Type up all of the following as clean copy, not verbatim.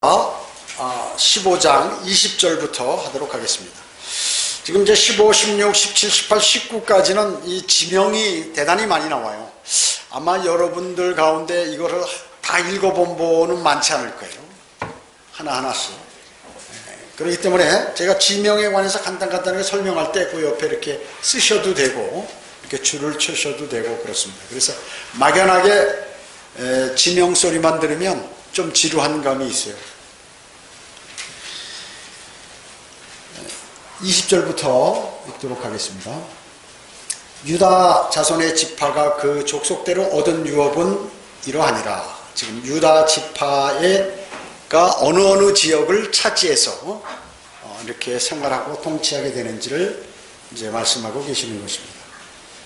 15장 20절부터 하도록 하겠습니다. 지금 이제 15, 16, 17, 18, 19까지는 이 지명이 대단히 많이 나와요. 아마 여러분들 가운데 이거를 다 읽어본 분은 많지 않을 거예요. 하나하나씩. 그렇기 때문에 제가 지명에 관해서 간단하게 설명할 때 그 옆에 이렇게 쓰셔도 되고 이렇게 줄을 쳐셔도 되고 그렇습니다. 그래서 막연하게 지명 소리만 들으면 좀 지루한 감이 있어요. 20절부터 읽도록 하겠습니다. 유다 자손의 지파가 그 족속대로 얻은 유업은 이러하니라. 지금 유다 지파가 어느 지역을 차지해서 이렇게 생활하고 통치하게 되는지를 이제 말씀하고 계시는 것입니다.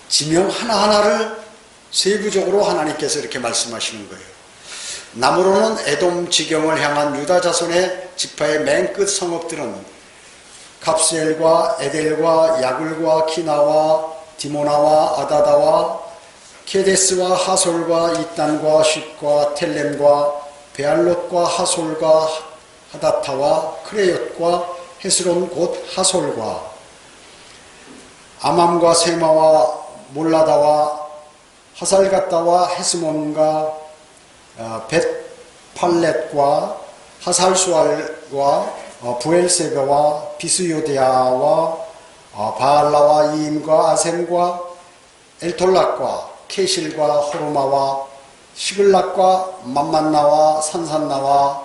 지명 하나하나를 세부적으로 하나님께서 이렇게 말씀하시는 거예요. 남으로는 에돔 지경을 향한 유다 자손의 지파의 맨 끝 성읍들은 갑스엘과 에델과 야굴과 키나와 디모나와 아다다와 케데스와 하솔과 이단과 쉿과 텔렘과 베알롯과 하솔과 하다타와 크레옅과 헤스론 곧 하솔과 아맘과 세마와 몰라다와 하살가다와 헤스몬과 벳팔렛과 하살수알과 부엘세베와 비스요데아와 바알라와 이임과 아셈과 엘톨락과 케실과 호르마와 시글락과 맘만나와 산산나와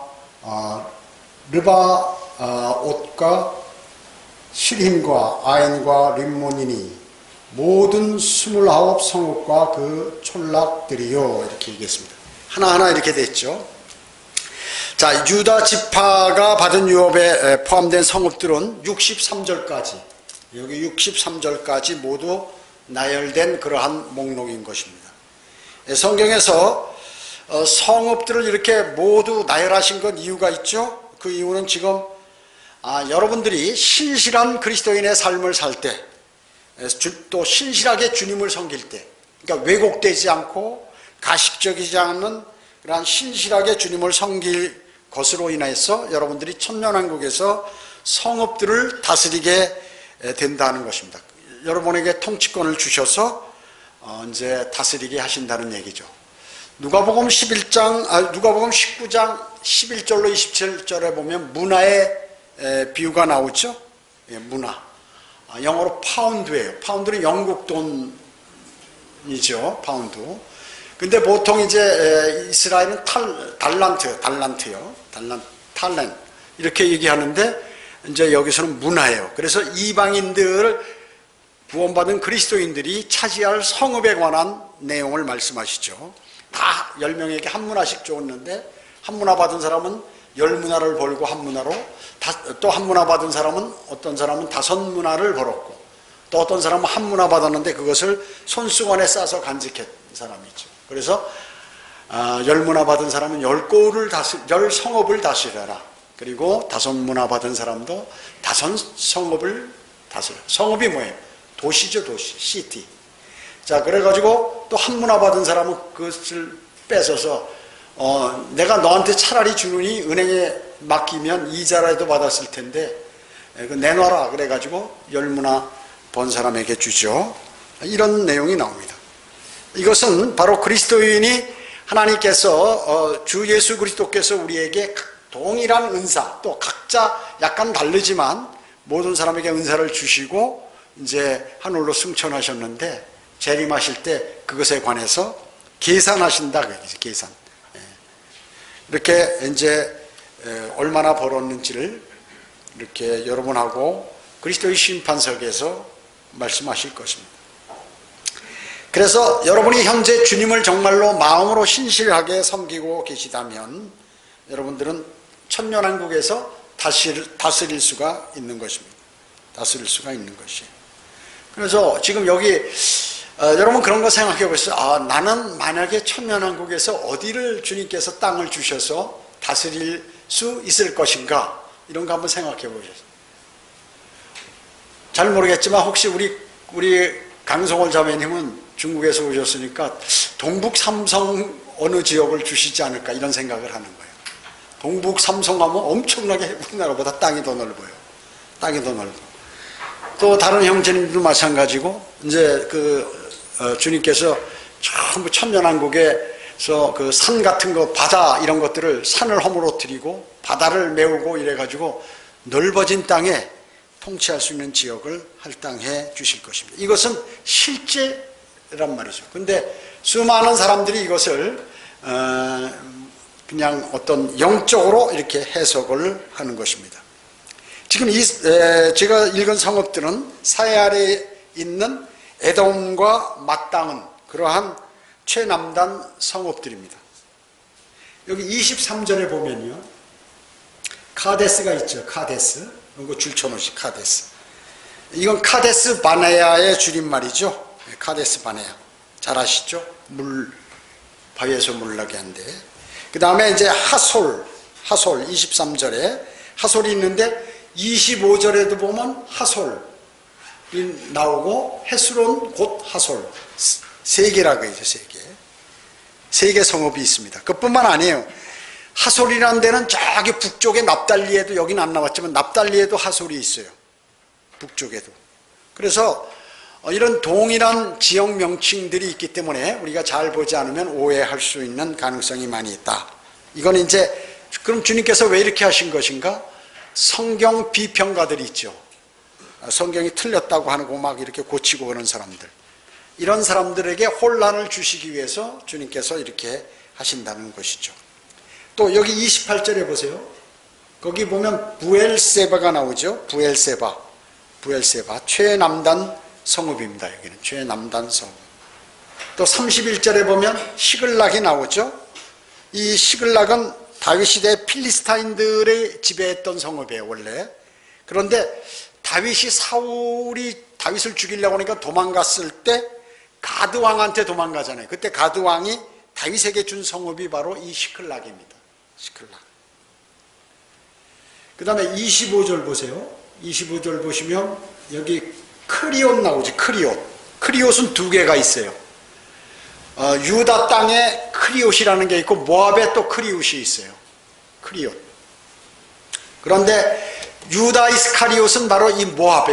르바옷과 실힘과 아인과 림몬이니 모든 29 성읍과 그 촌락들이요. 이렇게 얘기했습니다. 하나하나 이렇게 됐죠. 자, 유다 지파가 받은 유업에 포함된 성읍들은 63절까지, 여기 63절까지 모두 나열된 그러한 목록인 것입니다. 성경에서 성읍들을 이렇게 모두 나열하신 건 이유가 있죠. 그 이유는 지금 여러분들이 신실한 그리스도인의 삶을 살 때, 또 신실하게 주님을 섬길 때, 그러니까 왜곡되지 않고 가식적이지 않는 그러한 신실하게 주님을 섬길 것으로 인해서 여러분들이 천년왕국에서 성읍들을 다스리게 된다는 것입니다. 여러분에게 통치권을 주셔서 이제 다스리게 하신다는 얘기죠. 누가복음 19장 11절로 27절에 보면 문화의 비유가 나오죠. 예, 문화. 영어로 파운드예요. 파운드는 영국 돈이죠. 파운드. 근데 보통 이제 이스라엘은 달란트요. 탈렌 이렇게 얘기하는데 이제 여기서는 문화예요. 그래서 이방인들 구원받은 그리스도인들이 차지할 성읍에 관한 내용을 말씀하시죠. 다 10명에게 한 문화씩 줬는데 한 문화 받은 사람은 10문화를 벌고 한 문화로, 또 한 문화 받은 사람은 어떤 사람은 5문화를 벌었고, 또 어떤 사람은 한 문화 받았는데 그것을 손수건에 싸서 간직한 사람이죠. 그래서 10문화 받은 사람은 10성읍을 다스려라. 그리고 5문화 받은 사람도 5성읍을 다스려. 성읍이 뭐예요? 도시죠, 도시, 시티. 자, 그래가지고 또 한 문화 받은 사람은 그것을 뺏어서 내가 너한테 차라리 주느니 은행에 맡기면 이자라도 받았을 텐데 내놔라. 그래가지고 10문화 번 사람에게 주죠. 이런 내용이 나옵니다. 이것은 바로 그리스도인이 하나님께서 주 예수 그리스도께서 우리에게 동일한 은사, 또 각자 약간 다르지만 모든 사람에게 은사를 주시고 이제 하늘로 승천하셨는데 재림하실 때 그것에 관해서 계산하신다. 계산. 이렇게 이제 얼마나 벌었는지를 이렇게 여러분하고 그리스도의 심판석에서 말씀하실 것입니다. 그래서 여러분이 현재 주님을 정말로 마음으로 신실하게 섬기고 계시다면 여러분들은 천년왕국에서 다스릴 수가 있는 것입니다. 다스릴 수가 있는 것이에요. 그래서 지금 여기 여러분 그런 거 생각해 보세요. 나는 만약에 천년왕국에서 어디를 주님께서 땅을 주셔서 다스릴 수 있을 것인가, 이런 거 한번 생각해 보세요. 잘 모르겠지만 혹시 우리 강성월 자매님은 중국에서 오셨으니까 동북 삼성 어느 지역을 주시지 않을까 이런 생각을 하는 거예요. 동북 삼성하면 엄청나게 우리나라보다 땅이 더 넓어요. 땅이 더 넓어. 또 다른 형제님도 마찬가지고, 이제 주님께서 전부 천년왕국에서 그 산 같은 거, 바다 이런 것들을 산을 허물어뜨리고 바다를 메우고 이래가지고 넓어진 땅에 통치할 수 있는 지역을 할당해 주실 것입니다. 이것은 실제란 말이죠. 근데 수많은 사람들이 이것을 그냥 어떤 영적으로 이렇게 해석을 하는 것입니다. 지금 제가 읽은 성읍들은 사해아래에 있는 에돔과 마땅은 그러한 최남단 성읍들입니다. 여기 23절에 보면요, 카데스가 있죠. 카데스. 이거 줄쳐놓으시 카데스. 이건 카데스 바네아의 줄임말이죠. 카데스 바네아. 잘 아시죠? 바위에서 물 나게 한데. 그 다음에 이제 하솔 23절에 하솔이 있는데 25절에도 보면 하솔이 나오고 헤스론 곧 하솔. 세 개라고 해죠. 세 개 성읍이 있습니다. 그뿐만 아니에요. 하솔이라는 데는 저기 북쪽에 납달리에도, 여기는 안 나왔지만 납달리에도 하솔이 있어요. 북쪽에도. 그래서 이런 동일한 지역 명칭들이 있기 때문에 우리가 잘 보지 않으면 오해할 수 있는 가능성이 많이 있다. 이건 이제 그럼 주님께서 왜 이렇게 하신 것인가? 성경 비평가들이 있죠. 성경이 틀렸다고 하고 막 이렇게 고치고 그런 사람들. 이런 사람들에게 혼란을 주시기 위해서 주님께서 이렇게 하신다는 것이죠. 또 여기 28절에 보세요. 거기 보면 부엘세바가 나오죠. 부엘세바 최남단 성읍입니다. 여기는 최남단 성읍. 또 31절에 보면 시글락이 나오죠. 이 시글락은 다윗 시대 필리스타인들의 지배했던 성읍이에요, 원래. 그런데 사울이 다윗을 죽이려고 하니까 도망갔을 때 가드 왕한테 도망가잖아요. 그때 가드 왕이 다윗에게 준 성읍이 바로 이 시클락입니다. 시클락. 그 다음에 25절 보세요. 25절 보시면 여기 크리옷 나오지. 크리옷은 두 개가 있어요. 유다 땅에 크리옷이라는 게 있고 모압에 또 크리옷이 있어요. 크리옷. 그런데 유다 이스카리옷은 바로 이 모압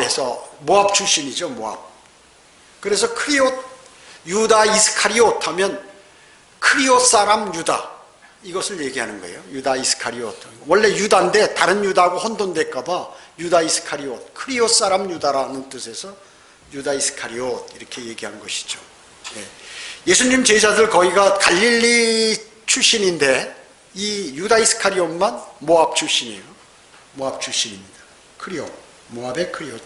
출신이죠. 모압. 그래서 유다 이스카리옷 하면 크리옷 사람 유다, 이것을 얘기하는 거예요. 유다 이스카리옷. 원래 유다인데 다른 유다하고 혼돈될까봐 유다 이스카리옷, 크리옷 사람 유다라는 뜻에서 유다 이스카리옷 이렇게 얘기한 것이죠. 예수님 제자들 거기가 갈릴리 출신인데 이 유다 이스카리옷만 모압 출신이에요. 모압 출신입니다. 모압의 크리옷.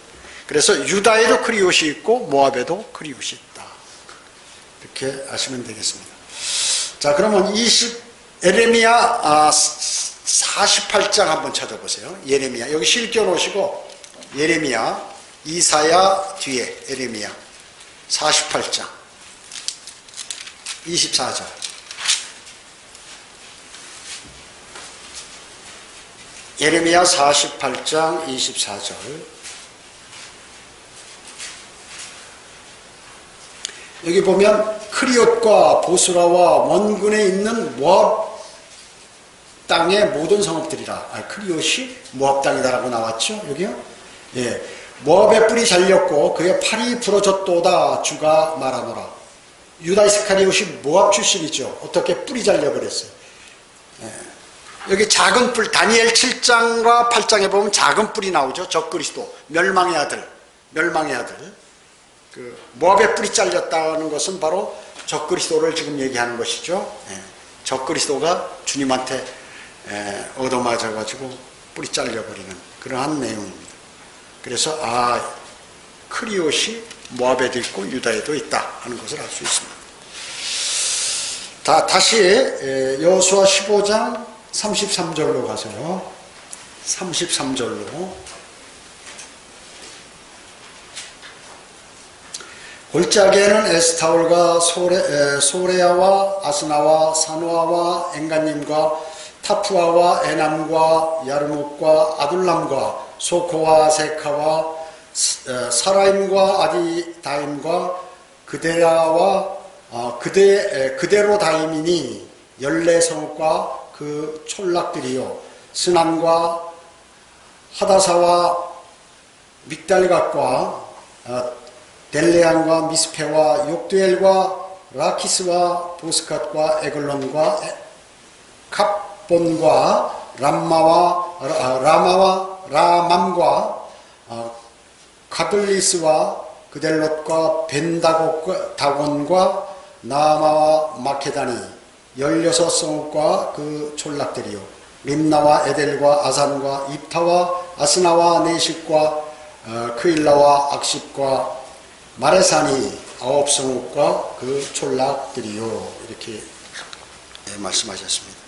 그래서 유다에도 크리옷이 있고 모압에도 크리옷이 있다. 이렇게 아시면 되겠습니다. 자, 그러면 에레미야 48장 한번 찾아보세요. 예레미야. 여기 실겨 놓으시고 예레미야, 이사야 뒤에 에레미야 48장 24절. 예레미야 48장 24절. 여기 보면 크리옷과 보스라와 원군에 있는 모압 땅의 모든 성읍들이라. 크리옷이 모압 땅이다라고 나왔죠. 여기요. 예, 모압의 뿔이 잘렸고 그의 팔이 부러졌도다 주가 말하노라. 유다 이스카리옷이 모압 출신이죠. 어떻게 뿔이 잘려버렸어요. 예. 여기 작은 뿔, 다니엘 7장과 8장에 보면 작은 뿔이 나오죠. 적그리스도, 멸망의 아들. 모압의 뿔이 잘렸다는 것은 바로 적그리스도를 지금 얘기하는 것이죠. 적그리스도가 주님한테 얻어맞아가지고 뿔이 잘려버리는 그러한 내용입니다. 그래서 크리옷이 모압에도 있고 유다에도 있다 하는 것을 알 수 있습니다. 다시 여호수아 15장 33절로 가세요. 33절로. 골짜기에는 에스타올과 소레아와 아스나와 사노아와 엔간님과 타푸아와 에남과 야르목과 아둘람과 소코와 세카와 사라임과 아디다임과 그데라와 그데로다임이니 14성읍과 그 그 촌락들이요 스난과 하다사와 믹달갓과 델레안과 미스페와 욕두엘과 라키스와 보스갓과 에글론과 갑본과 라마와 라맘과 카들리스와 그델롯과 벤다곤과 나아마와 마케다니 16성읍과 그 촌락들이요 림나와 에델과 아산과 입타와 아스나와 네식과 크일라와 악십과 마레산이 9성읍과 그 촌락들이요 이렇게 말씀하셨습니다.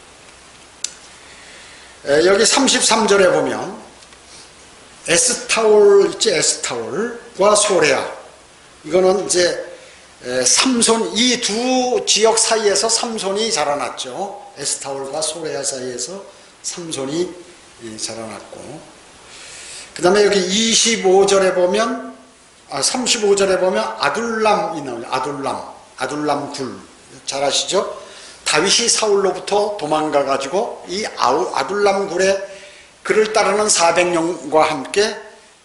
여기 33절에 보면 에스타올 있지, 에스타올과 소레아. 이거는 이제 삼손, 이 두 지역 사이에서 삼손이 자라났죠. 에스타올과 소레아 사이에서 삼손이 자라났고. 그 다음에 여기 25절에 보면, 35절에 보면 아둘람이 나와요. 아둘람 굴. 잘 아시죠? 다윗이 사울로부터 도망가가지고 이 아둘람 굴에 그를 따르는 400명과 함께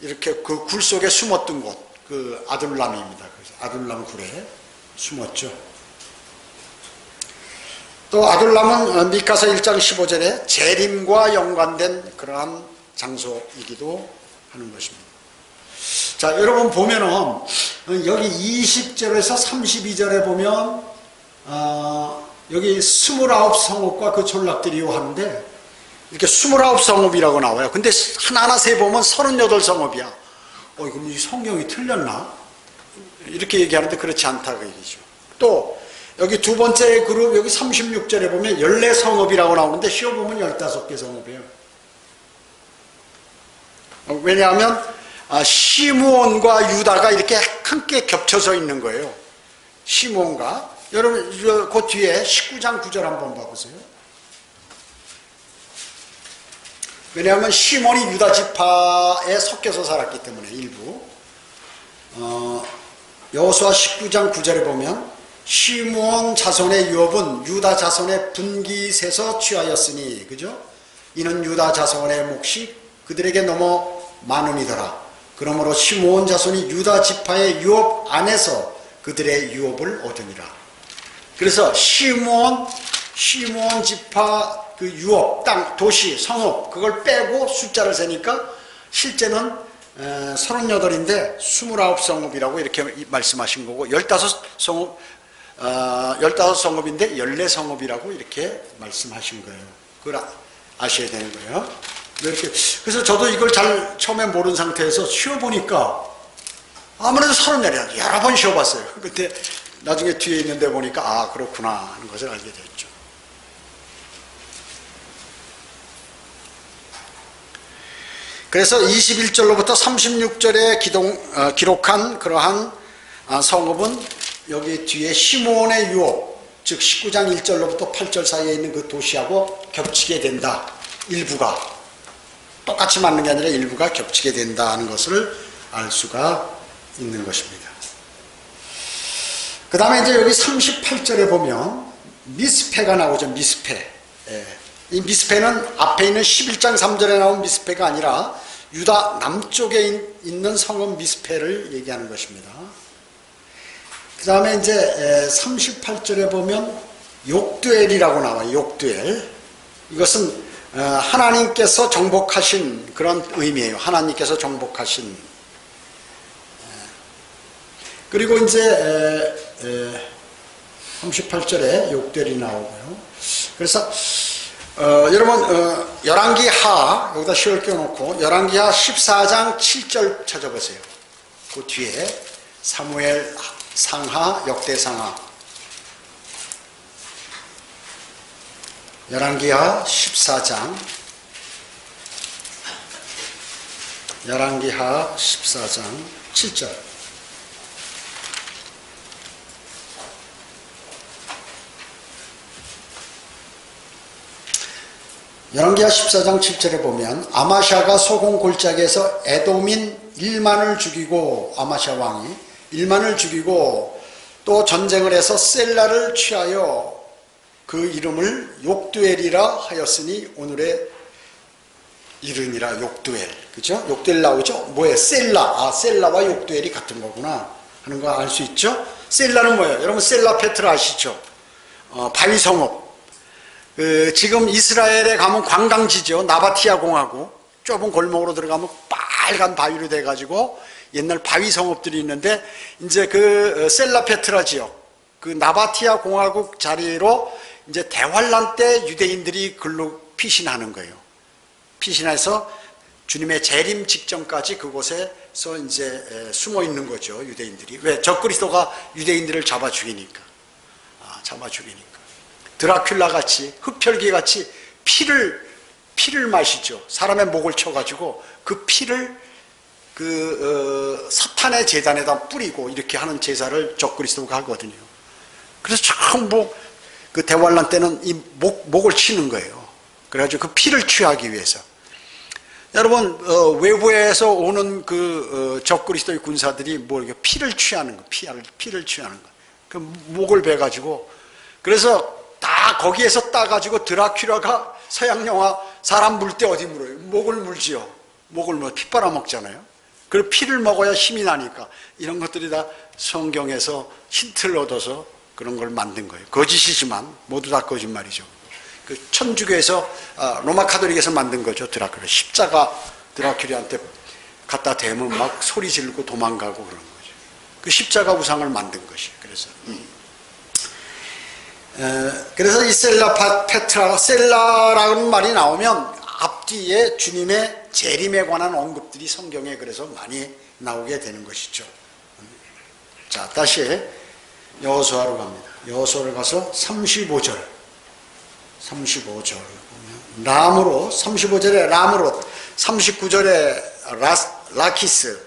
이렇게 그 굴 속에 숨었던 곳, 그 아둘람입니다. 그래서 아둘람 굴에 숨었죠. 또 아둘람은 미카서 1장 15절에 재림과 연관된 그러한 장소이기도 하는 것입니다. 자, 여러분 보면은 여기 20절에서 32절에 보면 여기 29성읍과 그 촌락들이요 하는데 이렇게 29성읍이라고 나와요. 근데 하나하나 세보면 38성읍이야. 그럼 이 성경이 틀렸나? 이렇게 얘기하는데 그렇지 않다고 얘기죠. 또 여기 두 번째 그룹 여기 36절에 보면 14성읍이라고 나오는데 쉬어보면 15개 성읍이에요. 왜냐하면 시므온과 유다가 이렇게 함께 겹쳐져 있는 거예요. 시므온과 여러분 그 뒤에 19장 9절 한번 봐보세요. 왜냐하면 시몬이 유다 지파에 섞여서 살았기 때문에 일부 여호수아 19장 9절에 보면 시므온 자손의 유업은 유다 자손의 분깃에서 취하였으니 그죠? 이는 유다 자손의 몫이 그들에게 너무 많음이더라. 그러므로 시므온 자손이 유다 지파의 유업 안에서 그들의 유업을 얻으니라. 그래서 시므온 지파 그 유업, 땅, 도시, 성읍 그걸 빼고 숫자를 세니까 실제는 38인데 29성읍이라고 이렇게 말씀하신 거고 15성읍 15성읍인데 14성읍이라고 이렇게 말씀하신 거예요. 그걸 아셔야 되는 거예요. 이렇게 그래서 저도 이걸 잘 처음에 모르는 상태에서 쉬어보니까 아무래도 34이야. 여러 번 쉬어봤어요. 근데 나중에 뒤에 있는데 보니까 그렇구나 하는 것을 알게 됐죠. 그래서 21절로부터 36절에 기록한 그러한 성읍은 여기 뒤에 시므온의 유업, 즉 19장 1절로부터 8절 사이에 있는 그 도시하고 겹치게 된다. 일부가 똑같이 맞는 게 아니라 일부가 겹치게 된다는 것을 알 수가 있는 것입니다. 그 다음에 이제 여기 38절에 보면 미스페가 나오죠. 미스페. 이 미스페는 앞에 있는 11장 3절에 나온 미스페가 아니라 유다 남쪽에 있는 성읍 미스페를 얘기하는 것입니다. 그 다음에 이제 38절에 보면 욕두엘이라고 나와요. 욕두엘. 이것은 하나님께서 정복하신 그런 의미예요. 하나님께서 정복하신. 그리고 이제 38절에 욕두엘이 나오고요. 그래서 여러분 열왕기하 여기다 시월 껴놓고 열왕기하 14장 7절 찾아보세요. 그 뒤에 사무엘 상하 역대상하 열왕기하 14장 열왕기하 14장 7절 열왕기하 14장 7절에 보면 아마샤가 소공 골짜기에서 에돔인 1만을 죽이고 아마샤 왕이 1만을 죽이고 또 전쟁을 해서 셀라를 취하여 그 이름을 욕두엘이라 하였으니 오늘의 이름이라 욕두엘. 그죠? 욕두엘 나오죠? 뭐예요? 셀라. 아, 셀라와 욕두엘이 같은 거구나 하는 거 알 수 있죠? 셀라는 뭐예요? 여러분 셀라 페트라 아시죠? 바위 성읍. 지금 이스라엘에 가면 관광지죠. 나바티아 공화국. 좁은 골목으로 들어가면 빨간 바위로 돼가지고 옛날 바위 성읍들이 있는데 이제 그 셀라 페트라 지역, 그 나바티아 공화국 자리로 이제 대환란 때 유대인들이 글로 피신하는 거예요. 피신해서 주님의 재림 직전까지 그곳에서 이제 숨어 있는 거죠, 유대인들이. 왜? 적그리스도가 유대인들을 잡아 죽이니까. 잡아 죽이니까. 드라큘라 같이, 흡혈귀 같이 피를 마시죠. 사람의 목을 쳐가지고 그 피를 사탄의 제단에다 뿌리고 이렇게 하는 제사를 적그리스도가 하거든요. 그래서 전부 그 대환란 때는 이 목을 치는 거예요. 그래가지고 그 피를 취하기 위해서. 여러분, 외부에서 오는 적그리스도의 군사들이 뭐 이렇게 피를 취하는 거, 피를 취하는 거. 그 목을 베가지고. 그래서 다 거기에서 따가지고 드라큘라가 서양 영화 사람 물 때 어디 물어요? 목을 물지요. 목을 피 빨아먹잖아요. 그 피를 먹어야 힘이 나니까. 이런 것들이 다 성경에서 힌트를 얻어서 그런 걸 만든 거예요. 거짓이지만 모두 다 거짓말이죠. 그 천주교에서 로마 카톨릭에서 만든 거죠. 드라큘라. 십자가 드라큘라한테 갖다 대면 막 소리 지르고 도망가고 그런 거죠. 그 십자가 우상을 만든 것이에요. 그래서 이 셀라 페트라, 셀라라는 말이 나오면 앞뒤에 주님의 재림에 관한 언급들이 성경에 그래서 많이 나오게 되는 것이죠. 자, 다시 여호수아로 갑니다. 여호수아를 가서 35절 람으로, 35절에 람으로, 39절에 라키스,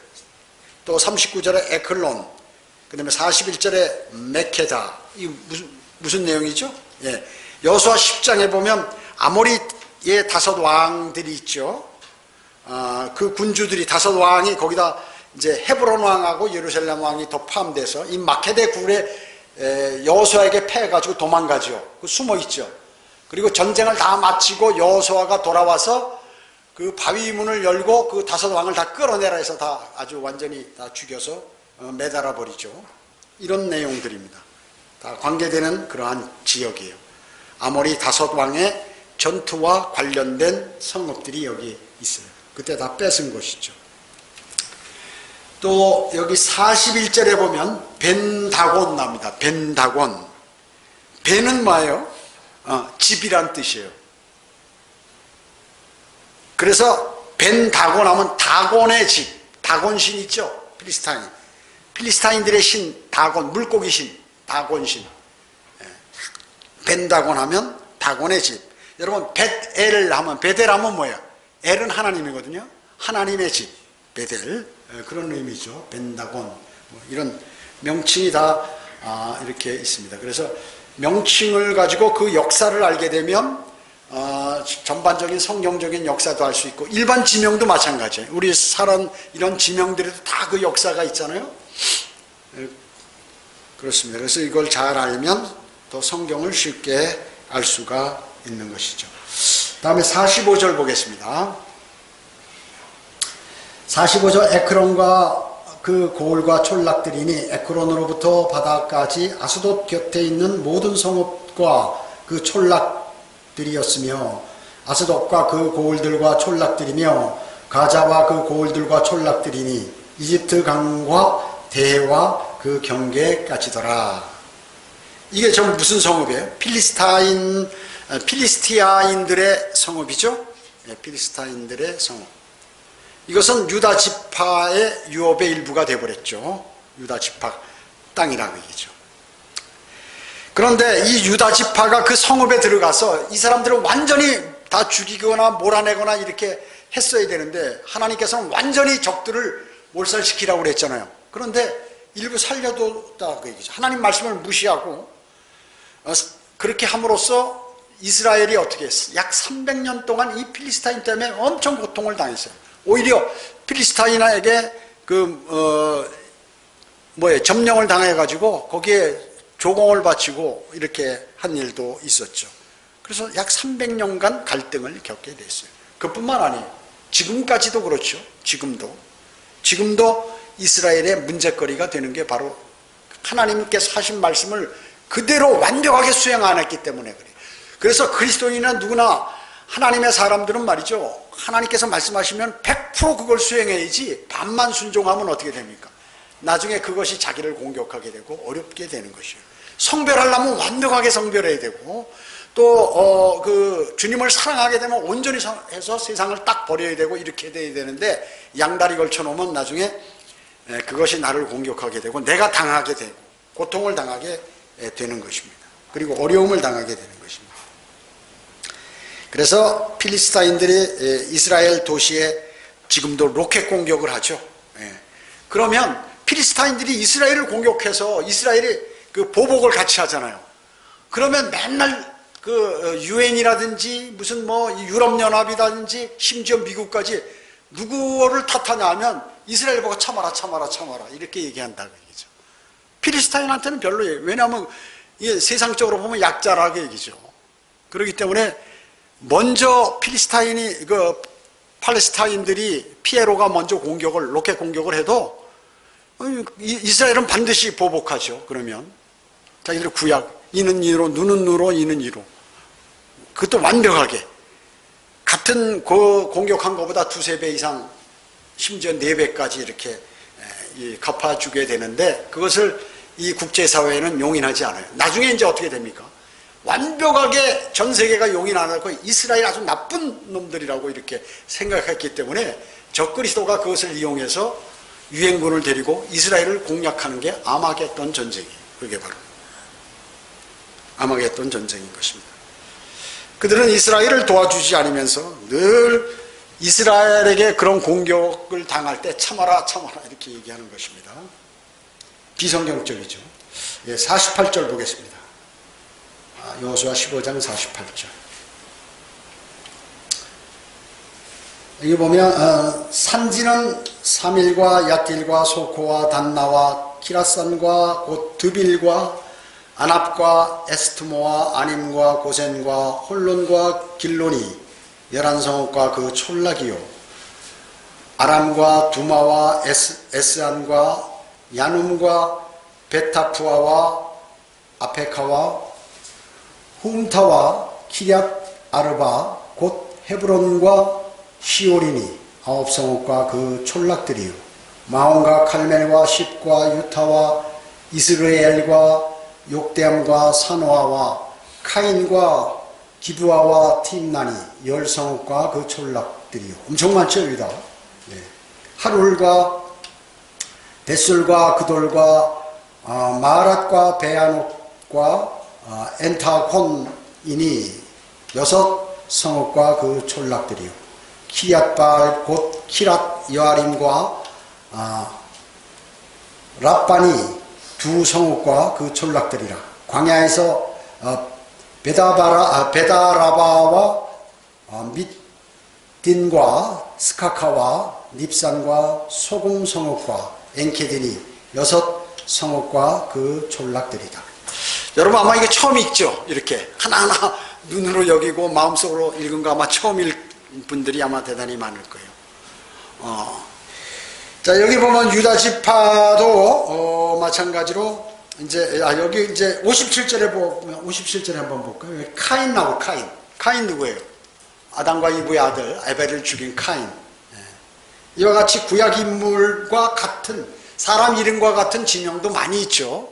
또 39절에 에클론, 그 다음에 41절에 메케다. 이 무슨 내용이죠? 예. 여호수아 10장에 보면 아모리의 5 왕들이 있죠. 그 군주들이 5 왕이 거기다 이제 헤브론 왕하고 예루살렘 왕이 더 포함돼서 이 마케데 굴에 여호수아에게 패해가지고 도망가죠. 숨어 있죠. 그리고 전쟁을 다 마치고 여호수아가 돌아와서 그 바위 문을 열고 그 5 왕을 다 끌어내라 해서 다 아주 완전히 다 죽여서 매달아 버리죠. 이런 내용들입니다. 다 관계되는 그러한 지역이에요. 아모리 5 왕의 전투와 관련된 성읍들이 여기 있어요. 그때 다 뺏은 것이죠. 또 여기 41절에 보면 벤다곤 나옵니다. 벤다곤. 벤은 뭐예요? 집이란 뜻이에요. 그래서 벤다곤 하면 다곤의 집, 다곤신 있죠? 필리스타인들의 신, 다곤, 물고기 신, 다곤신. 벤다곤 하면 다곤의 집. 여러분, 벳엘 하면, 베델 하면 뭐예요? 엘은 하나님이거든요. 하나님의 집, 베델. 그런 의미죠. 벤다곤. 이런 명칭이 다 이렇게 있습니다. 그래서 명칭을 가지고 그 역사를 알게 되면 전반적인 성경적인 역사도 알 수 있고 일반 지명도 마찬가지예요. 우리 살은 이런 지명들에도 다 그 역사가 있잖아요. 그렇습니다. 그래서 이걸 잘 알면 더 성경을 쉽게 알 수가 있는 것이죠. 다음에 45절 보겠습니다. 45절 에크론과 그 고을과 촌락들이니 에크론으로부터 바다까지 아스돗 곁에 있는 모든 성읍과 그 촌락들이었으며 아스돗과 그 고을들과 촌락들이며 가자와 그 고을들과 촌락들이니 이집트 강과 대해와 그 경계까지더라. 이게 전 무슨 성읍이에요? 필리스티아인들의 성읍이죠. 필리스타인들의 성읍. 이것은 유다 지파의 유업의 일부가 되어버렸죠. 유다 지파 땅이라고 얘기죠. 그런데 이 유다 지파가 그 성읍에 들어가서 이 사람들을 완전히 다 죽이거나 몰아내거나 이렇게 했어야 되는데 하나님께서는 완전히 적들을 몰살시키라고 그랬잖아요. 그런데 일부 살려뒀다고 얘기죠. 하나님 말씀을 무시하고 그렇게 함으로써 이스라엘이 어떻게 했어요? 약 300년 동안 이 필리스타인 때문에 엄청 고통을 당했어요. 오히려 필리스타인에게 점령을 당해가지고 거기에 조공을 바치고 이렇게 한 일도 있었죠. 그래서 약 300년간 갈등을 겪게 됐어요. 그뿐만 아니에요. 지금까지도 그렇죠. 지금도 이스라엘의 문제거리가 되는 게 바로 하나님께서 하신 말씀을 그대로 완벽하게 수행 안 했기 때문에 그래요. 그래서 그리스도인이나 누구나 하나님의 사람들은 말이죠. 하나님께서 말씀하시면 100% 그걸 수행해야지 반만 순종하면 어떻게 됩니까? 나중에 그것이 자기를 공격하게 되고 어렵게 되는 것이에요. 성별하려면 완벽하게 성별해야 되고 또 주님을 사랑하게 되면 온전히 해서 세상을 딱 버려야 되고 이렇게 돼야 되는데 양다리 걸쳐놓으면 나중에 그것이 나를 공격하게 되고 내가 당하게 되고 고통을 당하게 되는 것입니다. 그리고 어려움을 당하게 되는 것입니다. 그래서 필리스타인들이 이스라엘 도시에 지금도 로켓 공격을 하죠. 그러면 필리스타인들이 이스라엘을 공격해서 이스라엘이 그 보복을 같이 하잖아요. 그러면 맨날 그 유엔이라든지 무슨 뭐 유럽연합이라든지 심지어 미국까지 누구를 탓하냐 하면 이스라엘 보고 참아라 이렇게 얘기한다고 얘기죠. 필리스타인한테는 별로예요. 왜냐하면 이게 세상적으로 보면 약자라고 얘기죠. 그렇기 때문에 먼저 팔레스타인들이 피에로가 먼저 로켓 공격을 해도 이스라엘은 반드시 보복하죠. 그러면 자기들 이는 이로 눈은 누로 이는 이로 그것도 완벽하게 같은 공격한 것보다 2-3배 이상 심지어 4배까지 이렇게 갚아주게 되는데 그것을 이 국제사회는 용인하지 않아요. 나중에 이제 어떻게 됩니까? 완벽하게 전 세계가 용인 안 하고 이스라엘 아주 나쁜 놈들이라고 이렇게 생각했기 때문에 적그리스도가 그것을 이용해서 유엔군을 데리고 이스라엘을 공략하는 게 아마겟돈 전쟁이에요. 그게 바로 아마겟돈 전쟁인 것입니다. 그들은 이스라엘을 도와주지 않으면서 늘 이스라엘에게 그런 공격을 당할 때 참아라 이렇게 얘기하는 것입니다. 비성경적이죠. 48절 보겠습니다. 여호수아 15장 48절. 여기 보면 산지는 사밀과 얏길과 소코와 단나와 키라산과 곧 드빌과 아납과 에스트모와 아님과 고센과 홀론과 길론이 11성읍과 그 촌락이요 아람과 두마와 에스안과 야눔과 베타푸아와 아페카와 훔타와 키랴 아르바 곧 헤브론과 시오리니 9성읍과 그 촌락들이요 마온과 칼멜과 십과 유타와 이스라엘과 욕대암과 산호아와 카인과 기브아와 팀나니 10성읍과 그 촌락들이요 엄청 많죠 여기다. 하룰과 벳술과 그돌과 마рат과 베아녹과 엔타콘이니 6성읍과 그 촌락들이요 키리앗바알 곧 키랏 여아림과 랍바니 2성읍과 그 촌락들이라. 광야에서 베다라바와 밑딘과 스카카와 닙산과 소금성읍과 엔케딘이 6성읍과 그 촌락들이다. 여러분 아마 이게 처음 읽죠. 이렇게 하나하나 눈으로 여기고 마음속으로 읽은 거 아마 처음 읽은 분들이 아마 대단히 많을 거예요. 자 여기 보면 유다 지파도 마찬가지로 여기 이제 57절에 보면 57절에 한번 볼까요? 카인 나오고 카인 누구예요? 아담과 이브의 아들 에벨을 죽인 카인. 이와 같이 구약 인물과 같은 사람 이름과 같은 진영도 많이 있죠.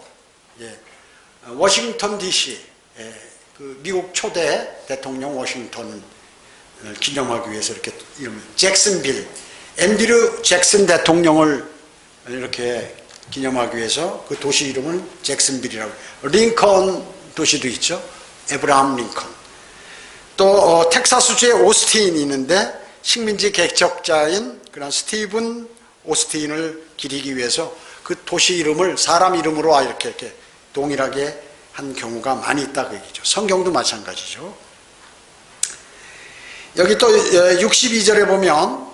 워싱턴 DC 그 미국 초대 대통령 워싱턴을 기념하기 위해서 이렇게 이름 잭슨빌 앤드류 잭슨 대통령을 이렇게 기념하기 위해서 그 도시 이름을 잭슨빌이라고. 링컨 도시도 있죠. 에브라함 링컨. 또 텍사스주에 오스틴이 있는데 식민지 개척자인 그런 스티븐 오스틴을 기리기 위해서 그 도시 이름을 사람 이름으로 이렇게 동일하게 한 경우가 많이 있다 그 얘기죠. 성경도 마찬가지죠. 여기 또 62절에 보면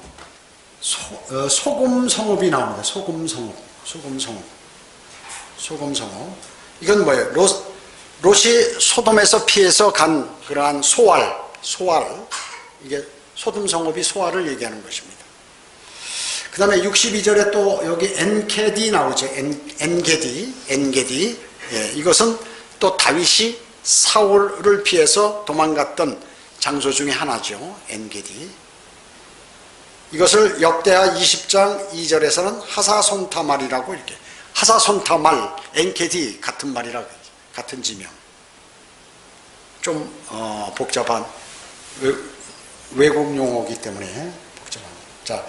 소금성읍이 나옵니다. 소금성읍. 이건 뭐예요? 롯이 소돔에서 피해서 간 그러한 소알, 이게 소돔 성읍이 소알을 얘기하는 것입니다. 그 다음에 62절에 또 여기 엔게디 나오죠. 엔게디. 예, 이것은 또 다윗이 사울을 피해서 도망갔던 장소 중에 하나죠. 엔게디. 이것을 역대하 20장 2절에서는 하사손타말이라고 이렇게, 하사손타말, 엔게디 같은 말이라고, 같은 지명. 좀 복잡한 외국 용어이기 때문에 복잡합니다. 자,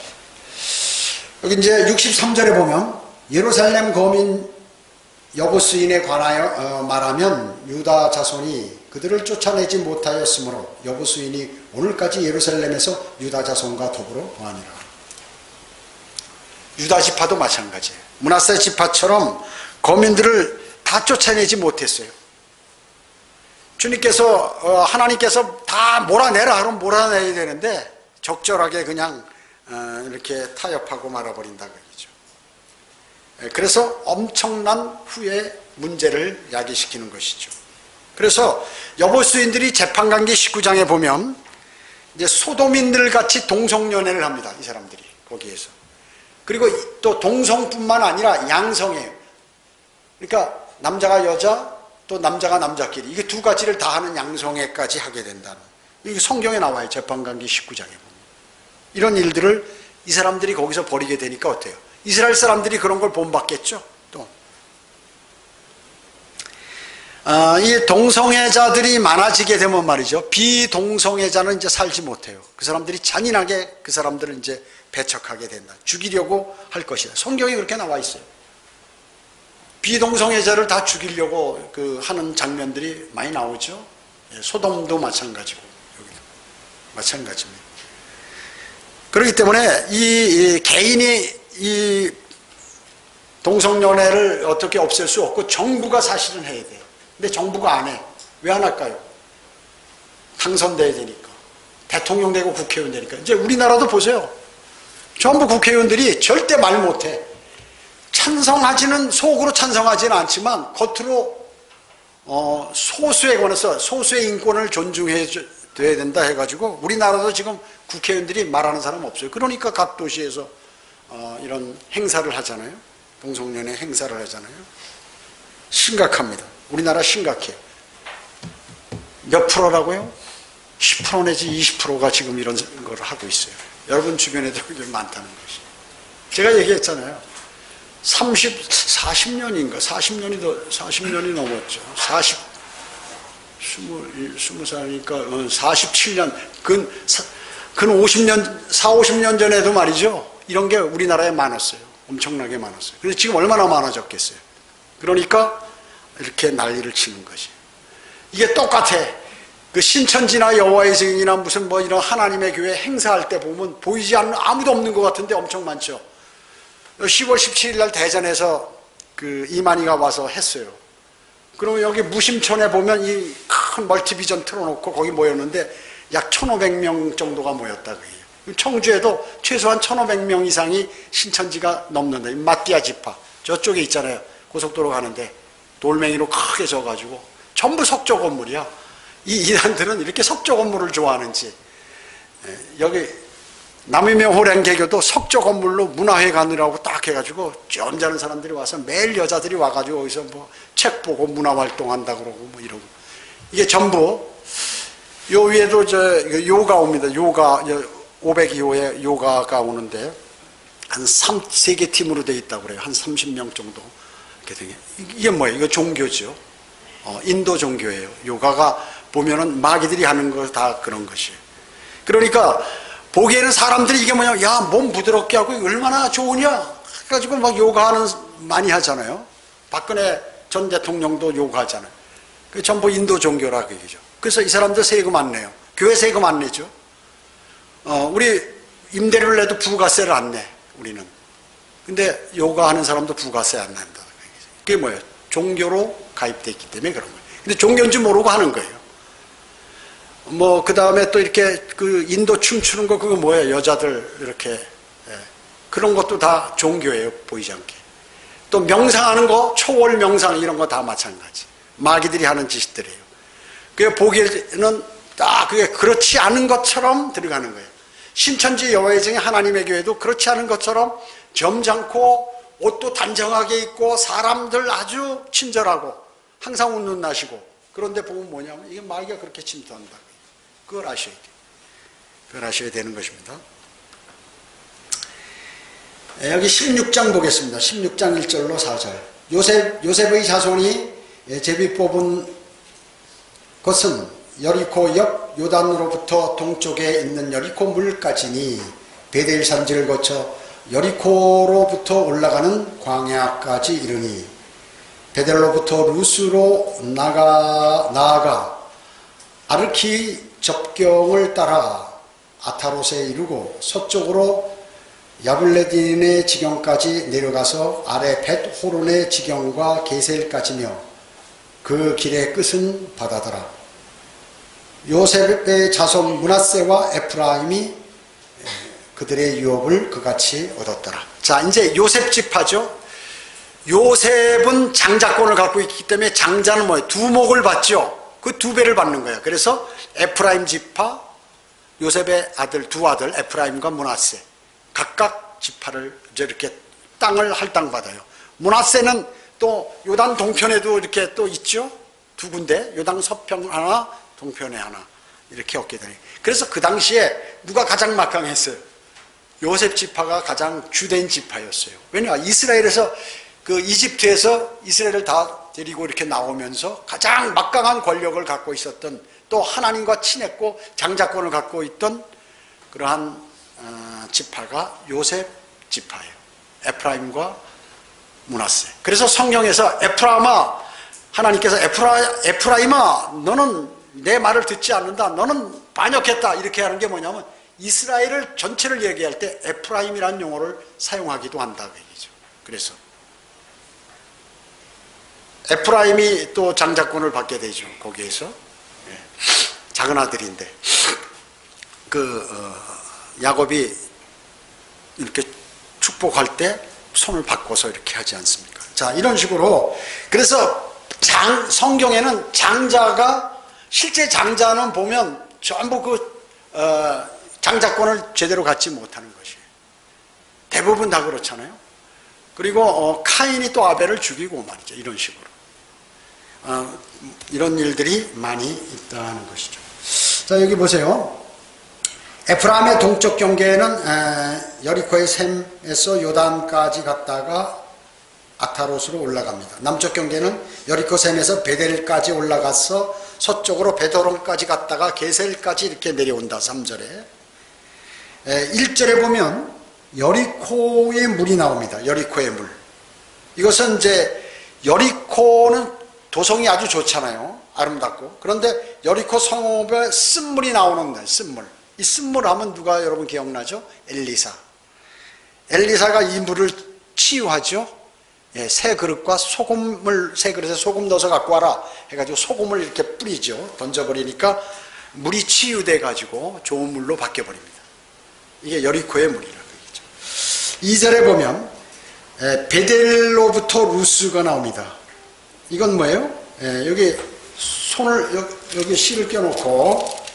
여기 이제 63절에 보면 예루살렘 거민 여부수인에 관하여 말하면 유다 자손이 그들을 쫓아내지 못하였으므로 여부수인이 오늘까지 예루살렘에서 유다 자손과 더불어 거하니라. 유다 지파도 마찬가지예요. 므낫세 지파처럼 거민들을 다 쫓아내지 못했어요. 주님께서 하나님께서 다 몰아내라 하면 몰아내야 되는데 적절하게 그냥 이렇게 타협하고 말아버린다 그러죠. 그래서 엄청난 후에 문제를 야기시키는 것이죠. 그래서 여보수인들이 재판관계 19장에 보면 이제 소돔인들 같이 동성연애를 합니다. 이 사람들이 거기에서. 그리고 또 동성뿐만 아니라 양성해요. 그러니까 남자가 여자, 또 남자가 남자끼리, 이게 두 가지를 다 하는 양성애까지 하게 된다는, 이게 성경에 나와요. 재판관계 19장에 보면. 이런 일들을 이 사람들이 거기서 벌이게 되니까 어때요? 이스라엘 사람들이 그런 걸 본받겠죠. 또 이 동성애자들이 많아지게 되면 말이죠, 비동성애자는 이제 살지 못해요. 그 사람들이 잔인하게 그 사람들을 이제 배척하게 된다. 죽이려고 할 것이다. 성경에 그렇게 나와 있어요. 비동성애자를 다 죽이려고 하는 장면들이 많이 나오죠. 소돔도 마찬가지고 여기도 마찬가지입니다. 그렇기 때문에 이 개인이 이 동성연애를 어떻게 없앨 수 없고 정부가 사실은 해야 돼요. 근데 정부가 안 해. 왜 안 할까요? 당선돼야 되니까. 대통령 되고 국회의원 되니까. 이제 우리나라도 보세요. 전부 국회의원들이 절대 말 못해. 찬성하지는, 속으로 찬성하지는 않지만 겉으로 소수에 관해서 소수의 인권을 존중해야 된다 해가지고 우리나라도 지금 국회의원들이 말하는 사람 없어요. 그러니까 각 도시에서 이런 행사를 하잖아요. 동성연애 행사를 하잖아요. 심각합니다. 우리나라 심각해요. 몇 프로라고요? 10% 내지 20%가 지금 이런 걸 하고 있어요. 여러분 주변에도 그게 많다는 것이. 제가 얘기했잖아요. 40년인가? 40년이 넘었죠. 20살이니까 47년, 근 50년, 50년 전에도 말이죠. 이런 게 우리나라에 많았어요. 엄청나게 많았어요. 근데 지금 얼마나 많아졌겠어요. 그러니까 이렇게 난리를 치는 것이. 이게 똑같아. 그 신천지나 여호와의 증인이나 무슨 뭐 이런 하나님의 교회 행사할 때 보면 보이지 않는, 아무도 없는 것 같은데 엄청 많죠. 10월 17일 날 대전에서 이만희가 와서 했어요. 그러면 여기 무심촌에 보면 이 큰 멀티비전 틀어놓고 거기 모였는데 약 1,500명 정도가 모였다 그래요. 청주에도 최소한 1,500명 이상이 신천지가 넘는다. 마띠아 지파 저쪽에 있잖아요. 고속도로 가는데 돌멩이로 크게 져가지고 전부 석조 건물이야. 이 이단들은 이렇게 석조 건물을 좋아하는지. 여기 남이명 호랭개교도 석조 건물로 문화회관이라고 딱 해가지고 점잖은 사람들이 와서 매일 여자들이 와가지고 거기서 뭐 책 보고 문화활동한다 그러고 뭐 이러고. 이게 전부 요 위에도 요가 옵니다. 요가 502호에 요가가 오는데 한 3개 팀으로 돼 있다고 그래요. 한 30명 정도 이렇게 되게. 이게 뭐예요? 이거 종교죠. 인도 종교예요. 요가가 보면은 마귀들이 하는 거 다 그런 것이에요. 그러니까 보기에는 사람들이 이게 뭐냐, 야, 몸 부드럽게 하고 얼마나 좋으냐 해가지고 막 요가하는 많이 하잖아요. 박근혜 전 대통령도 요가하잖아요. 그 전부 인도 종교라 그얘기죠. 그래서 이 사람들 세금 안 내요. 교회 세금 안 내죠. 우리 임대료를 내도 부가세를 안 내, 우리는. 근데 요가하는 사람도 부가세 안 낸다. 그게 뭐예요? 종교로 가입되어 있기 때문에 그런 거예요. 근데 종교인지 모르고 하는 거예요. 뭐, 그 다음에 또 이렇게 인도 춤추는 거 그거 뭐예요? 여자들 이렇게. 그런 것도 다 종교예요. 보이지 않게. 또 명상하는 거, 초월 명상 이런 거 다 마찬가지. 마귀들이 하는 짓들이에요. 그 보기에는 딱 그게 그렇지 않은 것처럼 들어가는 거예요. 신천지 여호와의 하나님의 교회도 그렇지 않은 것처럼 점잖고 옷도 단정하게 입고 사람들 아주 친절하고 항상 웃는 나시고, 그런데 보면 뭐냐면 이게 마귀가 그렇게 침투한다. 그걸 아셔야 돼요. 그걸 아셔야 되는 것입니다. 여기 16장 보겠습니다. 16장 1절로 4절. 요셉의 자손이 제비 뽑은 것은 여리코 옆 요단으로부터 동쪽에 있는 여리코 물까지니 베델 산지를 거쳐 여리코로부터 올라가는 광야까지 이르니 베델로부터 루스로 나아가 아르키 접경을 따라 아타롯에 이르고 서쪽으로 야블레딘의 지경까지 내려가서 아래 벳 호론의 지경과 게셀까지며 그 길의 끝은 바다더라. 요셉의 자손 므낫세와 에프라임이 그들의 유업을 그같이 얻었더라. 자, 이제 요셉 지파죠. 요셉은 장자권을 갖고 있기 때문에 장자는 뭐예요? 두목을 받죠. 그 두 배를 받는 거예요. 그래서 에프라임 지파, 요셉의 아들, 두 아들 에프라임과 므낫세 각각 지파를 이렇게 땅을 할당받아요. 므낫세는 또 요단 동편에도 이렇게 또 있죠. 두 군데, 요단 서편 하나, 동편에 하나 이렇게 얻게 되네. 그래서 그 당시에 누가 가장 막강했어요? 요셉 지파가 가장 주된 지파였어요. 왜냐? 이스라엘에서 그 이집트에서 이스라엘을 다 데리고 이렇게 나오면서 가장 막강한 권력을 갖고 있었던, 또 하나님과 친했고 장자권을 갖고 있던 그러한 지파가 요셉 지파예요. 에프라임과 므낫세. 그래서 성경에서 에프라임아, 하나님께서 에프라임아 너는 내 말을 듣지 않는다, 너는 반역했다, 이렇게 하는 게 뭐냐면 이스라엘을 전체를 얘기할 때 에프라임이라는 용어를 사용하기도 한다 그 얘기죠. 그래서 에프라임이 또 장자권을 받게 되죠. 거기에서 작은 아들인데 야곱이 이렇게 축복할 때 손을 바꿔서 이렇게 하지 않습니까? 자, 이런 식으로. 그래서 성경에는 장자가, 실제 장자는 보면 전부 장자권을 제대로 갖지 못하는 것이에요. 대부분 다 그렇잖아요. 그리고 카인이 또 아벨을 죽이고 말이죠. 이런 식으로. 이런 일들이 많이 있다는 것이죠. 자, 여기 보세요. 에프라임의 동쪽 경계에는 여리코의 샘에서 요단까지 갔다가 아타롯으로 올라갑니다. 남쪽 경계는 여리코 샘에서 베델까지 올라가서 서쪽으로 베드론까지 갔다가 게셀까지 이렇게 내려온다. 3절에. 1절에 보면 여리코의 물이 나옵니다. 여리코의 물. 이것은 이제 여리코는 도성이 아주 좋잖아요. 아름답고. 그런데 여리코 성읍에 쓴물이 나오는데, 쓴물. 이 쓴물 하면 누가 여러분 기억나죠? 엘리사. 엘리사가 이 물을 치유하죠. 새 그릇과 소금을, 새 그릇에 소금 넣어서 갖고 와라 해가지고 소금을 이렇게 뿌리죠. 던져버리니까 물이 치유돼 가지고 좋은 물로 바뀌어버립니다. 이게 여리코의 물이라고 얘기죠. 2절에 보면 베델로부터 루스가 나옵니다. 이건 뭐예요? 여기 손을 여기 실을 껴놓고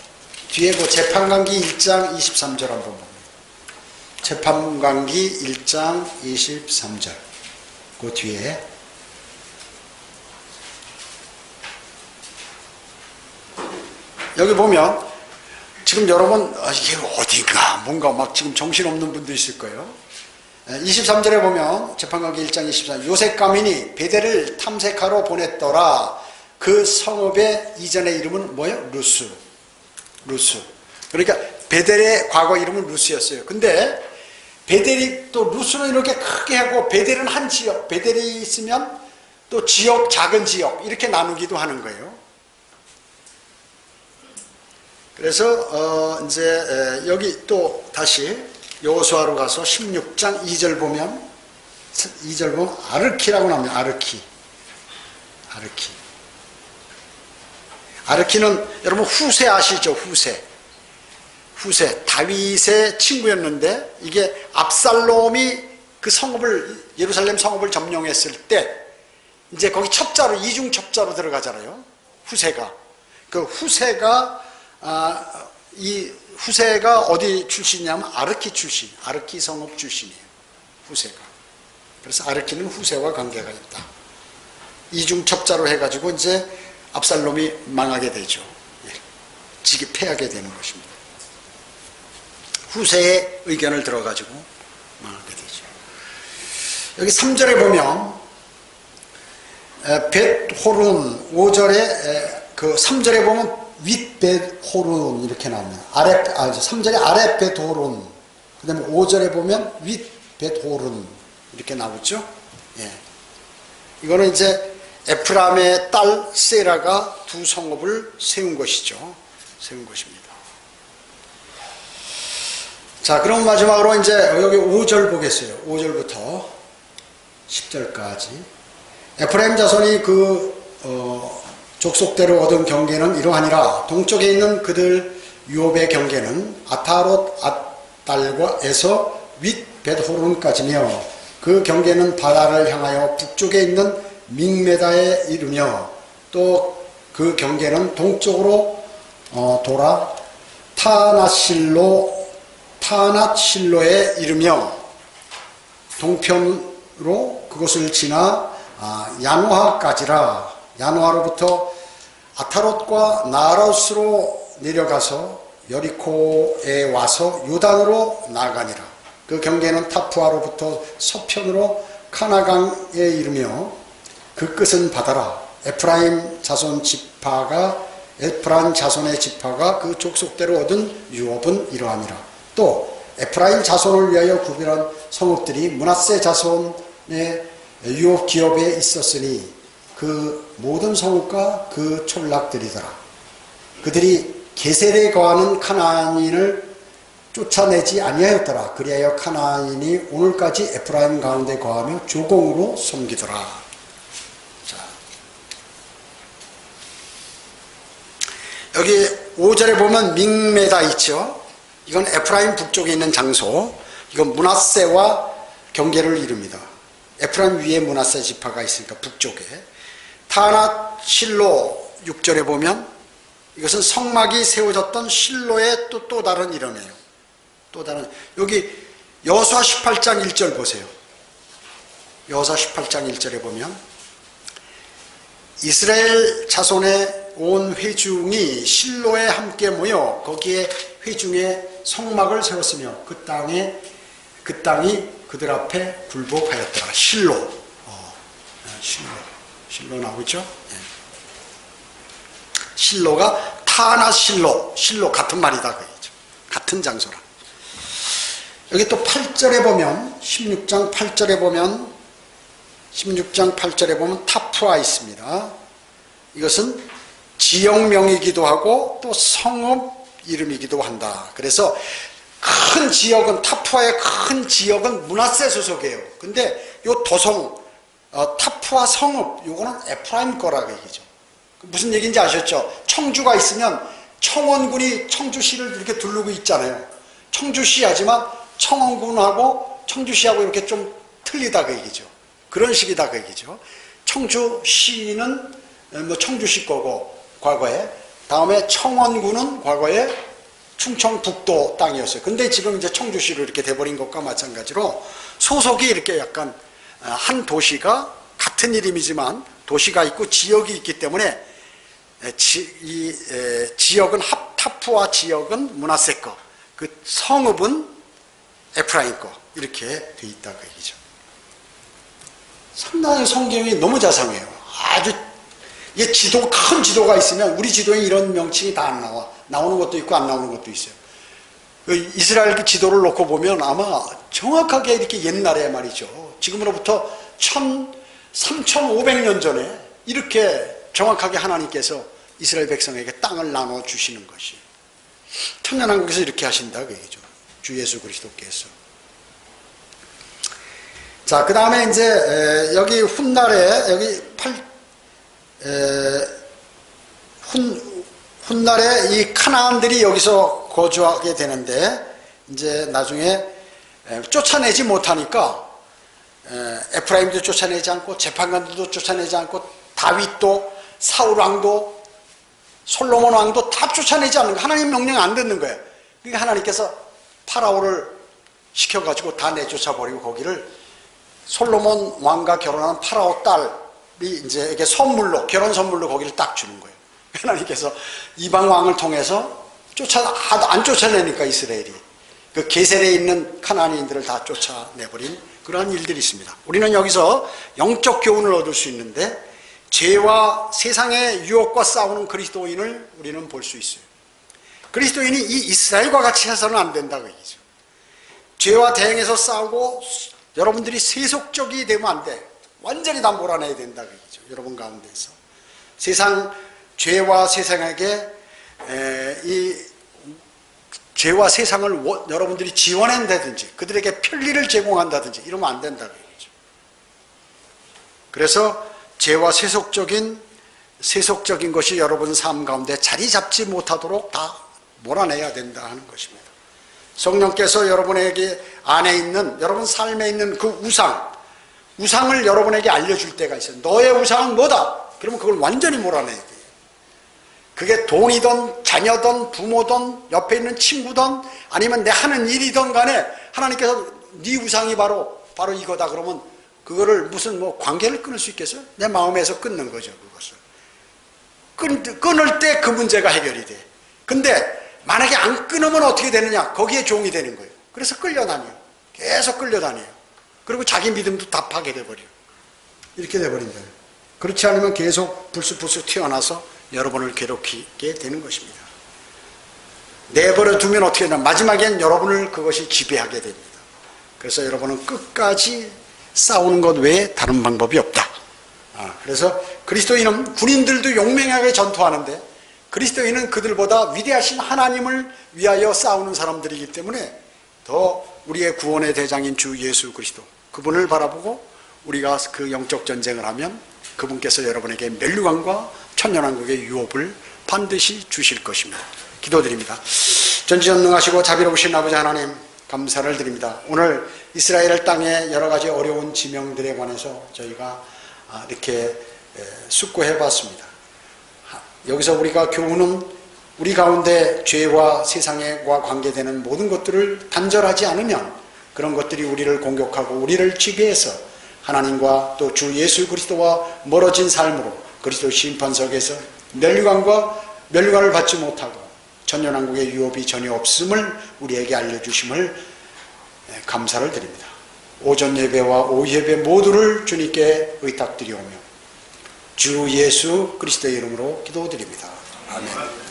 뒤에 그 재판관기 1장 23절 한번 봅니다. 재판관기 1장 23절. 그 뒤에 여기 보면 지금 여러분 이게 어딘가 뭔가 막 지금 정신없는 분도 있을 거예요. 23절에 보면 재판관기 1장 24절 요셉 가민이 베델을 탐색하러 보냈더라. 그 성읍의 이전의 이름은 뭐예요? 루스. 그러니까 베델의 과거 이름은 루스였어요. 근데 베델이 또 루스는 이렇게 크게 하고 베델은 한 지역, 베델이 있으면 또 지역, 작은 지역 이렇게 나누기도 하는 거예요. 그래서 이제 여기 또 다시 여호수아로 가서 16장 2절 보면 아르키라고 나옵니다. 아르키는 여러분 후세 아시죠? 후세 다윗의 친구였는데 이게 압살롬이 그 성읍을 예루살렘 성읍을 점령했을 때 이제 거기 첩자로, 이중 첩자로 들어가잖아요. 후세가. 그 후세가, 이 후세가 어디 출신이냐면 아르키 출신, 아르키 성읍 출신이에요. 후세가. 그래서 아르키는 후세와 관계가 있다. 이중 첩자로 해가지고 이제 압살롬이 망하게 되죠. 직이 패하게 되는 것입니다. 후세의 의견을 들어가지고 망하게 되죠. 여기 3절에 보면 벳호룬, 5절에 그 3절에 보면 윗벳호룬 이렇게 나옵니다. 3절에 아래 벳호룬, 그 다음에 5절에 보면 윗벳호룬 이렇게 나오죠. 예. 이거는 이제 에프라임의 딸 세라가 두 성읍을 세운 것이죠. 세운 것입니다. 자, 그럼 마지막으로 이제 여기 5절 보겠어요. 5절부터 10절까지. 에프라임 자손이 족속대로 얻은 경계는 이러하니라. 동쪽에 있는 그들 유업의 경계는 아타롯 앗달과에서 윗 벳호론까지며 그 경계는 바다를 향하여 북쪽에 있는 믹메다에 이르며 또 그 경계는 동쪽으로 돌아 타낫실로에 이르며 동편으로 그것을 지나 야노하까지라. 야노하로부터 아타롯과 나아롯으로 내려가서 여리코에 와서 요단으로 나아가니라. 그 경계는 타푸아로부터 서편으로 카나강에 이르며 그 끝은 바다라. 에프라임 자손의 지파가 그 족속대로 얻은 유업은 이러함이라. 또 에프라임 자손을 위하여 구별한 성읍들이 므낫세 자손의 유업 기업에 있었으니 그 모든 성읍과 그 촌락들이더라. 그들이 게셀에 거하는 카나안인을 쫓아내지 아니하였더라. 그리하여 카나안인이 오늘까지 에프라임 가운데 거하며 조공으로 섬기더라. 자, 여기 5절에 보면 믹메다 있죠. 이건 에프라임 북쪽에 있는 장소. 이건 므낫세와 경계를 이룹니다. 에프라임 위에 므낫세 지파가 있으니까 북쪽에. 타낫 실로 6절에 보면 이것은 성막이 세워졌던 실로의 또 다른 이름이에요. 또 다른, 여기 여호수아 18장 1절 보세요. 여호수아 18장 1절에 보면 이스라엘 자손의 온 회중이 실로에 함께 모여 거기에 회중의 성막을 세웠으며 그 땅이 그들 앞에 굴복하였더라. 실로 나오죠? 네. 실로가 타나 실로 같은 말이다 그 얘기죠. 같은 장소라. 여기 또 8절에 보면 16장 8절에 보면 타푸아 있습니다. 이것은 지역명이기도 하고 또 성읍 이름이기도 한다. 그래서 큰 지역은, 타푸아의 큰 지역은 므낫세 소속이에요. 근데 요 도성 타푸아 성읍, 요거는 에프라임 거라고 얘기죠. 무슨 얘기인지 아셨죠? 청주가 있으면 청원군이 청주시를 이렇게 두르고 있잖아요. 청주시 하지만 청원군하고 청주시하고 이렇게 좀 틀리다 그 얘기죠. 그런 식이다 그 얘기죠. 청주시는 뭐 청주시 거고 과거에, 다음에 청원군은 과거에 충청북도 땅이었어요. 근데 지금 이제 청주시로 이렇게 돼버린 것과 마찬가지로 소속이 이렇게 약간 한 도시가 같은 이름이지만 도시가 있고 지역이 있기 때문에 지역은 타푸아 지역은 므낫세 거, 그 성읍은 에프라임 거 이렇게 돼 있다 그 얘기죠. 상당히 성경이 너무 자상해요. 아주 이게 큰 지도가 있으면 우리 지도에 이런 명칭이 다 안 나와. 나오는 것도 있고 안 나오는 것도 있어요. 이스라엘 그 지도를 놓고 보면 아마 정확하게 이렇게 옛날에 말이죠. 지금으로부터 3,500년 전에 이렇게 정확하게 하나님께서 이스라엘 백성에게 땅을 나눠주시는 것이. 천년왕국에서 이렇게 하신다 그 얘기죠. 주 예수 그리스도께서. 자, 그 다음에 이제 여기 훗날에 훗날에 이 카나안들이 여기서 거주하게 되는데 이제 나중에 쫓아내지 못하니까 에프라임도 쫓아내지 않고 재판관들도 쫓아내지 않고 다윗도 사울 왕도 솔로몬 왕도 다 쫓아내지 않는 거예요. 하나님 명령 안 듣는 거예요. 그러니까 하나님께서 파라오를 시켜가지고 다 내쫓아버리고 거기를 솔로몬 왕과 결혼한 파라오 딸이 이제 이게 선물로, 결혼 선물로 거기를 딱 주는 거예요. 하나님께서 이방 왕을 통해서 안 쫓아내니까 이스라엘이 그 게셀에 있는 카나안인들을 다 쫓아내버린 그러한 일들이 있습니다. 우리는 여기서 영적 교훈을 얻을 수 있는데 죄와 세상의 유혹과 싸우는 그리스도인을 우리는 볼 수 있어요. 그리스도인이 이 이스라엘과 같이 해서는 안 된다고 얘기죠. 죄와 대응해서 싸우고 여러분들이 세속적이 되면 안 돼. 완전히 다 몰아내야 된다고 얘기죠. 여러분 가운데서 세상 죄와 세상에게 이 죄와 세상을 여러분들이 지원한다든지 그들에게 편리를 제공한다든지 이러면 안 된다고 얘기죠. 그래서 죄와 세속적인 것이 여러분 삶 가운데 자리 잡지 못하도록 다 몰아내야 된다 하는 것입니다. 성령께서 여러분에게 안에 있는 여러분 삶에 있는 그 우상을 여러분에게 알려줄 때가 있어요. 너의 우상은 뭐다? 그러면 그걸 완전히 몰아내야 돼요. 그게 돈이든 자녀든 부모든 옆에 있는 친구든 아니면 내 하는 일이든 간에 하나님께서 네 우상이 바로 이거다 그러면 그거를 무슨 뭐 관계를 끊을 수 있겠어요? 내 마음에서 끊는 거죠. 그것을 끊을 때 그 문제가 해결이 돼. 근데 만약에 안 끊으면 어떻게 되느냐? 거기에 종이 되는 거예요. 그래서 끌려다녀요. 계속 끌려다녀요. 그리고 자기 믿음도 다 파괴돼버려요. 이렇게 돼버린 거예요. 그렇지 않으면 계속 불쑥불쑥 튀어나와서 여러분을 괴롭히게 되는 것입니다. 내버려 두면 어떻게 되나? 마지막엔 여러분을 그것이 지배하게 됩니다. 그래서 여러분은 끝까지 싸우는 것 외에 다른 방법이 없다. 그래서 그리스도인은 군인들도 용맹하게 전투하는데 그리스도인은 그들보다 위대하신 하나님을 위하여 싸우는 사람들이기 때문에 더 우리의 구원의 대장인 주 예수 그리스도 그분을 바라보고 우리가 그 영적 전쟁을 하면 그분께서 여러분에게 멸류관과 천년왕국의 유업을 반드시 주실 것입니다. 기도드립니다. 전지전능하시고 자비로우신 아버지 하나님 감사를 드립니다. 오늘 이스라엘 땅의 여러 가지 어려운 지명들에 관해서 저희가 이렇게 숙고해 봤습니다. 여기서 우리가 교훈은 우리 가운데 죄와 세상과 관계되는 모든 것들을 단절하지 않으면 그런 것들이 우리를 공격하고 우리를 지배해서 하나님과 또 주 예수 그리스도와 멀어진 삶으로 그리스도 심판석에서 멸류관을 받지 못하고 천년왕국의 유업이 전혀 없음을 우리에게 알려주심을 감사를 드립니다. 오전 예배와 오후 예배 모두를 주님께 의탁드리오며 주 예수 그리스도의 이름으로 기도드립니다. 아멘.